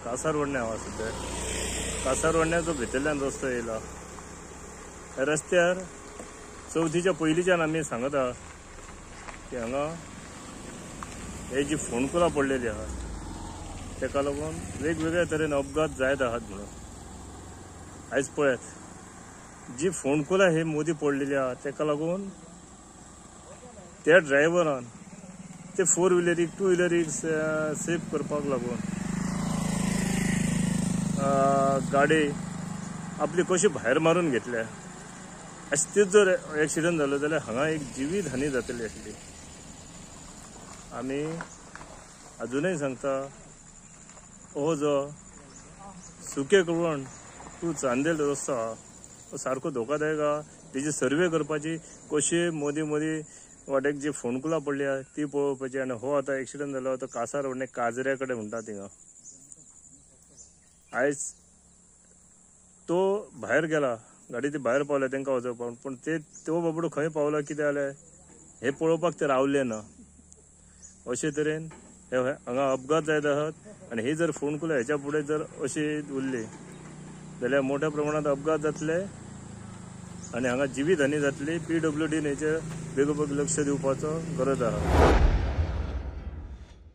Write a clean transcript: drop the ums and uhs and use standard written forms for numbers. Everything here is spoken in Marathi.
कासारवडणे हांव सध्या कासारवडण्याचो भितरल्यान रस्तो येयला। ह्या रस्त्यार चवथीच्या पयलींच्यान आमी सांगता की हांगा हे जी फोंडकुलां पडलेली आहा तेका लागून वेगवेगळ्या तरेन अपघात जायत आहात म्हणून। आयज पळयात जी फोंडकुलां हे मोदी पडलेली आहा तेका लागून त्या ड्रायव्हरान ते 4 व्हिलरीक 2 व्हिलरीक सेफ करपाक लागून गाडी आपली कशी भायर मारून घेतल्या। अशें जर एक्सिडंट जालो जाल्यार हांगा एक जिवीत हानी जातली आसली। आमी अजूनय सांगता हो जो सुके कळवण टू चांदेल रस्तो आहा तो सारको धोकादायक आहा। तेजी सर्वे करपाची कशी मोदी वाटेक जी फोंडकुलां पडली आहा ती पळोवपाची। आनी हो आतां एक्सिडंट जालो तो कासारवडणे काजऱ्या कडेन म्हणटा थिंगा। आयज तो भायर गेला गाडी ती भायर पावल्या तांकां वचोवपाक पूण तो बाबडो खंय पावला कितें जालें हे पळोवपाक ते रावले ना। अशे तरेन हांगा अपघात जायत आहात आनी ही जर फोंडकुलां हेच्या फुडें जर अशी उरली जाल्यार मोठ्या प्रमाणात अपघात जातले आनी हांगा जिवीत हानी जातली। PWDन हेचेर बेगोबेग लक्ष दिवपाचो गरज आहा।